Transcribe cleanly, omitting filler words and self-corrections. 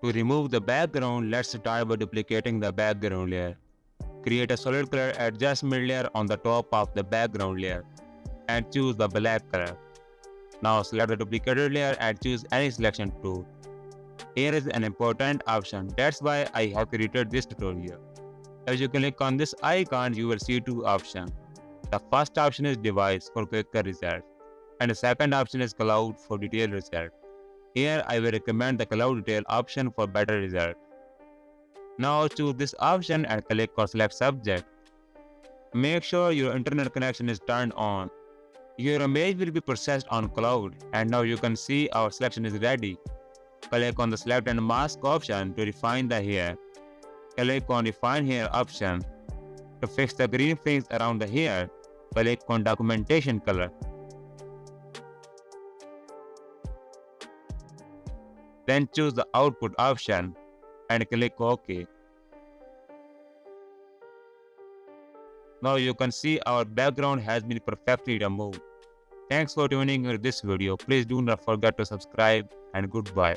To remove the background, let's start by duplicating the background layer. Create a solid color adjustment layer on the top of the background layer and choose the black color. Now select the duplicated layer and choose any selection tool. Here is an important option, that's why I have created this tutorial. As you click on this icon, you will see two options. The first option is device for quicker results, and the second option is cloud for detailed results. Here I will recommend the cloud detail option for better results. Now choose this option and click on select subject. Make sure your internet connection is turned on. Your image will be processed on cloud, and now you can see our selection is ready. Click on the select and mask option to refine the hair. Click on refine hair option. To fix the green fringe around the hair, click on documentation color. Then choose the output option and click OK. Now you can see our background has been perfectly removed. Thanks for tuning in this video. Please do not forget to subscribe and goodbye.